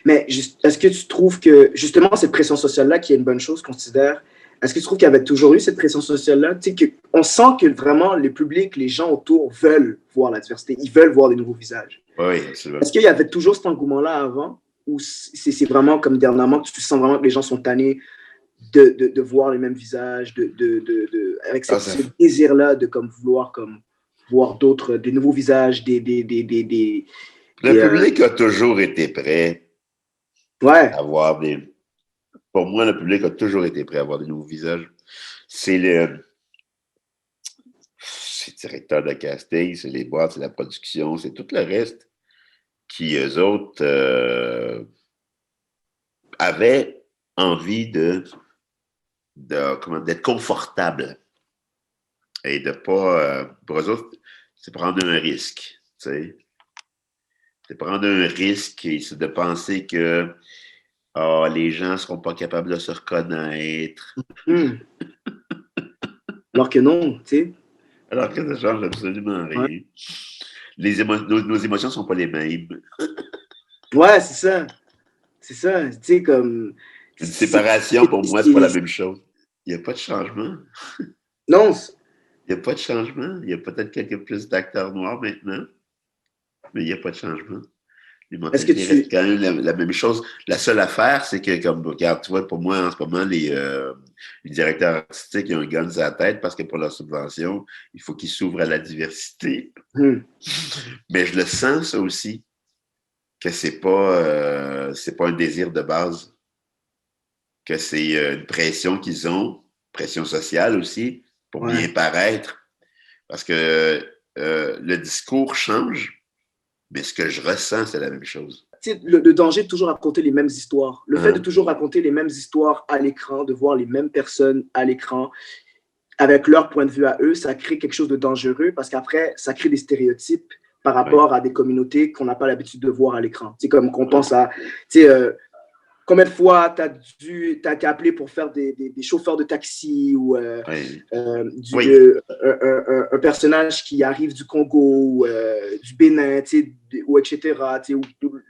Mais est-ce que tu trouves que, justement, cette pression sociale-là, qui est une bonne chose, considère, est-ce que tu trouves qu'il y avait toujours eu cette pression sociale-là? Tu sais, on sent que vraiment, le public, les gens autour veulent voir la diversité, ils veulent voir des nouveaux visages. Oui, absolument. Est-ce qu'il y avait toujours cet engouement-là avant? Ou c'est vraiment comme dernièrement que tu sens vraiment que les gens sont tannés de voir les mêmes visages, avec ce désir-là de comme, vouloir comme, voir d'autres, des nouveaux visages, Le public a toujours été prêt à voir des... Pour moi, le public a toujours été prêt à voir des nouveaux visages. C'est le directeur de casting, c'est les boîtes, c'est la production, c'est tout le reste qui, eux autres, avaient envie d'être confortable et de pas... pour eux autres, c'est prendre un risque, tu sais. C'est prendre un risque et c'est de penser que les gens ne seront pas capables de se reconnaître. Alors que non, tu sais. Alors que ça change absolument rien. Ouais. Nos émotions ne sont pas les mêmes. Ouais, c'est ça. C'est ça. Tu sais, comme... Une séparation, pour moi, c'est pas la même chose. Il n'y a pas de changement. Non. Il n'y a pas de changement. Il y a peut-être quelques plus d'acteurs noirs maintenant, mais il n'y a pas de changement. Les mentalités restent quand même la même chose. La seule affaire, c'est que, comme, regarde, tu vois, pour moi, en ce moment, les directeurs artistiques, ils ont un gun sur la tête parce que pour leur subvention, il faut qu'ils s'ouvrent à la diversité. Mais je le sens, ça aussi, que c'est pas un désir de base, que c'est une pression qu'ils ont, pression sociale aussi, pour bien paraître. Parce que le discours change, mais ce que je ressens, c'est la même chose. Le danger de toujours raconter les mêmes histoires. Le fait de toujours raconter les mêmes histoires à l'écran, de voir les mêmes personnes à l'écran, avec leur point de vue à eux, ça crée quelque chose de dangereux parce qu'après, ça crée des stéréotypes par rapport à des communautés qu'on n'a pas l'habitude de voir à l'écran. C'est comme qu'on pense à... combien de fois tu as été appelé pour faire des chauffeurs de taxi ou un personnage qui arrive du Congo ou du Bénin, ou etc. Ou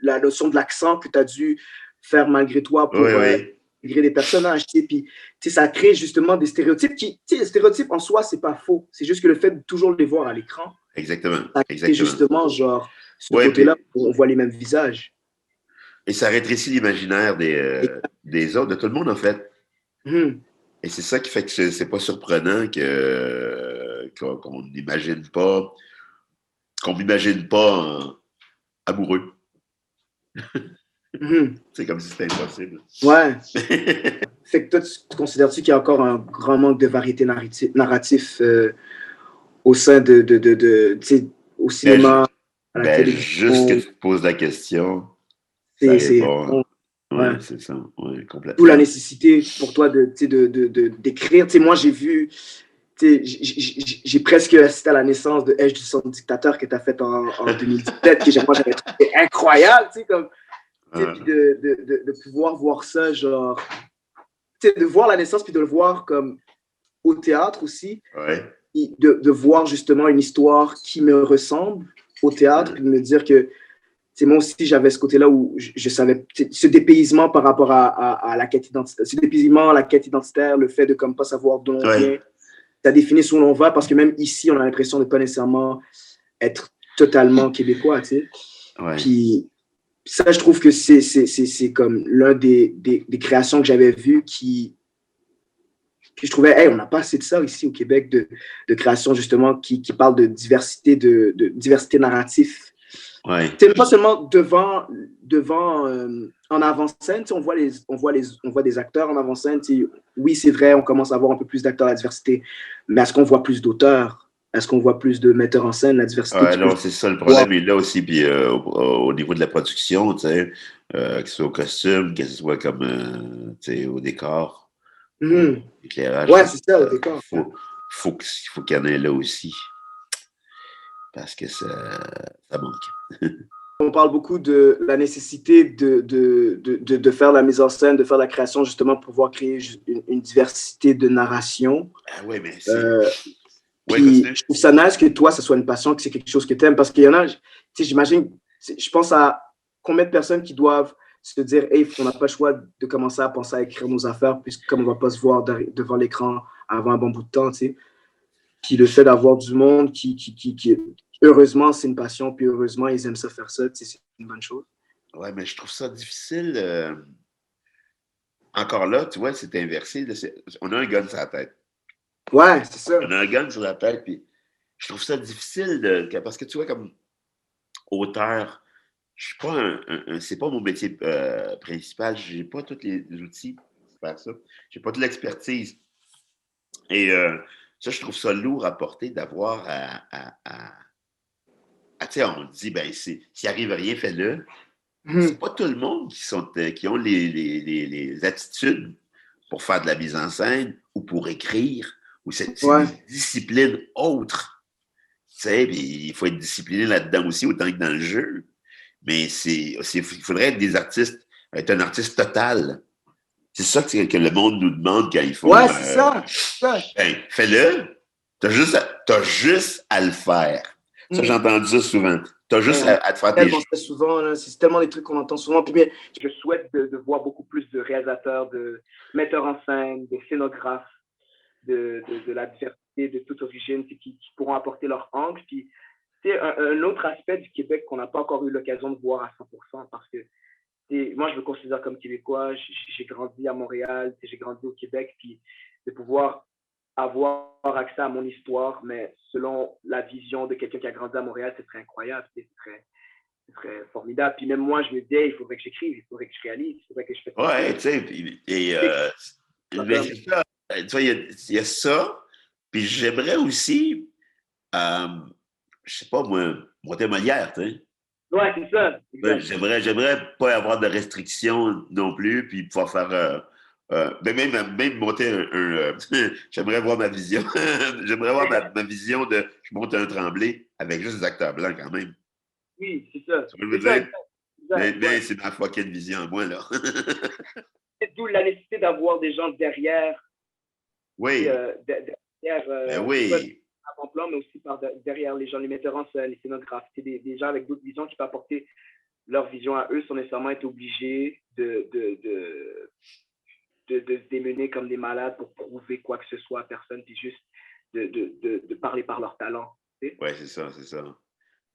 la notion de l'accent que tu as dû faire malgré toi pour intégrer des personnages. Puis ça crée justement des stéréotypes qui, les stéréotypes en soi, c'est pas faux. C'est juste que le fait de toujours les voir à l'écran, ça crée justement genre ce côté-là où on voit les mêmes visages. Et ça rétrécit l'imaginaire des autres, de tout le monde, en fait. Et c'est ça qui fait que c'est pas surprenant qu'on n'imagine pas, qu'on m'imagine pas amoureux. C'est comme si c'était impossible. Ouais. Fait que toi, tu considères-tu qu'il y a encore un grand manque de variété narratif au sein au cinéma, à la télévision? Juste que tu te poses la question, c'est bon. Ouais, c'est ça. Ouais, complètement. D'où la nécessité pour toi d'écrire. Moi, j'ai vu, j'ai presque assisté à la naissance de Edge du son dictateur que tu as fait en 2017, que moi, j'avais trouvé incroyable, comme, puis de pouvoir voir ça, genre, de voir la naissance, puis de le voir comme au théâtre aussi, de voir justement une histoire qui me ressemble au théâtre, puis de me dire que moi aussi, j'avais ce côté-là où je savais ce dépaysement par rapport à la quête identitaire. Ce dépaysement, la quête identitaire, le fait de comme pas savoir d'où l'on vient, ça définit où l'on va, parce que même ici, on a l'impression de ne pas nécessairement être totalement québécois, Puis ça, je trouve que c'est comme l'un des créations que j'avais vues que je trouvais, on n'a pas assez de ça ici au Québec, de créations justement qui parlent de diversité, de diversité narrative. C'est pas seulement devant en avant-scène, on voit des acteurs en avant-scène. Oui, c'est vrai, on commence à avoir un peu plus d'acteurs à la diversité, mais est-ce qu'on voit plus d'auteurs? Est-ce qu'on voit plus de metteurs en scène, la diversité? Non, c'est ça le problème. Et là aussi, puis au niveau de la production, que ce soit au costume, que ce soit comme au décor, l'éclairage. Ouais, c'est ça, au décor. Faut qu'il y en ait là aussi. Parce que ça manque. On parle beaucoup de la nécessité de faire la mise en scène, de faire la création, justement, pour pouvoir créer une diversité de narration. Oui, mais puis, je trouve ça nice que toi, ça soit une passion, que c'est quelque chose que tu aimes, parce qu'il y en a, j'imagine, je pense à combien de personnes qui doivent se dire, hey, on n'a pas le choix de commencer à penser à écrire nos affaires, puisque comme on ne va pas se voir devant l'écran avant un bon bout de temps, tu sais. Puis le fait d'avoir du monde qui heureusement, c'est une passion, puis heureusement, ils aiment ça faire ça, tu sais, c'est une bonne chose. Ouais, mais je trouve ça difficile. Encore là, tu vois, c'est inversé. Là, on a un gun sur la tête. Ouais, c'est ça. On a un gun sur la tête, puis je trouve ça difficile parce que tu vois, comme auteur, je suis pas c'est pas mon métier principal. J'ai pas tous les outils pour faire ça. J'ai pas toute l'expertise. Et ça, je trouve ça lourd à porter d'avoir tu sais, on dit, ben, s'il arrive rien, fais-le. C'est pas tout le monde qui ont les attitudes pour faire de la mise en scène ou pour écrire, ou c'est Ouais. des disciplines autres. Tu sais, il faut être discipliné là-dedans aussi, autant que dans le jeu. Mais il faudrait être des artistes, être un artiste total. C'est ça que le monde nous demande quand ils font. Ouais, c'est ça. Ben, fais-le. T'as juste à le faire. Ça, j'ai entendu ça souvent. T'as juste à te faire tes Tellement souvent, là, c'est tellement des trucs qu'on entend souvent. Puis bien, je souhaite de voir beaucoup plus de réalisateurs, de metteurs en scène, de scénographes, de la diversité de toute origine, qui pourront apporter leur angle. Puis, c'est un autre aspect du Québec qu'on n'a pas encore eu l'occasion de voir à 100%, parce que moi, je me considère comme Québécois, j'ai grandi à Montréal, j'ai grandi au Québec, puis de pouvoir avoir accès à mon histoire, mais selon la vision de quelqu'un qui a grandi à Montréal, ce serait incroyable, ce serait formidable. Puis même moi, je me disais, il faudrait que j'écrive, il faudrait que je réalise, il faudrait que je fasse ça. Ouais, tu sais, mais c'est ça. Tu vois, il y a ça. Puis j'aimerais aussi, je sais pas moi, monter Molière, tu sais. Ouais, c'est ça. Ouais, j'aimerais pas avoir de restrictions non plus, puis pouvoir faire. Même monter j'aimerais voir ma vision. J'aimerais voir ma vision de. Je monte un Tremblay avec juste des acteurs blancs quand même. Oui, c'est ça. Tu vois, je veux dire? Mais c'est ma fucking vision à moi, là. C'est d'où la nécessité d'avoir des gens derrière. Oui. Derrière, Ben oui. avant-plan, mais aussi derrière les gens, les metteurs en scène, les scénographes. C'est des gens avec d'autres visions qui peuvent apporter leur vision à eux sans nécessairement être obligés de se démener comme des malades pour prouver quoi que ce soit à personne, puis juste de parler par leur talent. Oui, c'est ça, c'est ça.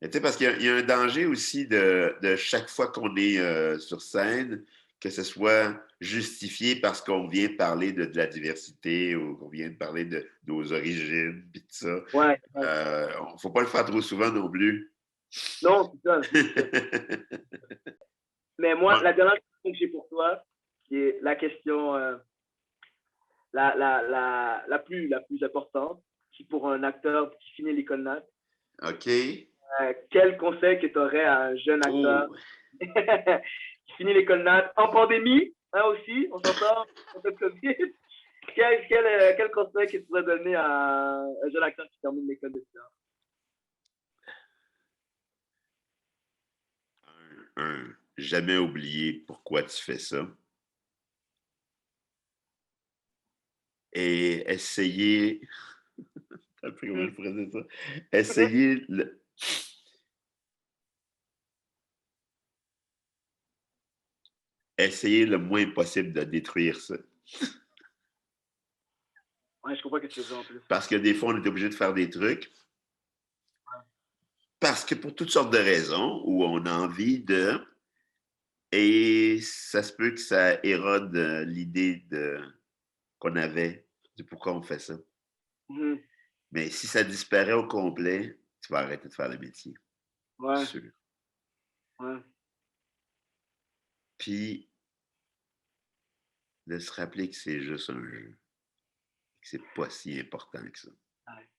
Tu sais, parce qu'il y a un danger aussi de chaque fois qu'on est sur scène, que ce soit justifié parce qu'on vient parler de la diversité ou qu'on vient de parler de nos origines, puis tout ça. Ouais. Il ne faut pas le faire trop souvent non plus. Non, c'est ça. Mais moi, la dernière question que j'ai pour toi, qui est la question la plus importante, qui pour un acteur qui finit l'école Nat. OK. Quel conseil que tu aurais à un jeune acteur qui finit l'école Nat en pandémie, hein, aussi, on s'entend, en fait COVID. Quel conseil que tu pourrais donner à un jeune acteur qui termine l'école de théâtre? Jamais oublier pourquoi tu fais ça. Et essayer. Comment je pourrais dire ça? Essayer le moins possible de détruire ça. Ouais, je comprends ce que tu veux dire en plus. Parce que des fois, on est obligé de faire des trucs. Parce que pour toutes sortes de raisons, où on a envie de. Et ça se peut que ça érode l'idée qu'on avait de pourquoi on fait ça. Mm-hmm. Mais si ça disparaît au complet, tu vas arrêter de faire le métier. Ouais. Sûr. Ouais. Puis, de se rappeler que c'est juste un jeu. Que c'est pas si important que ça. Ouais.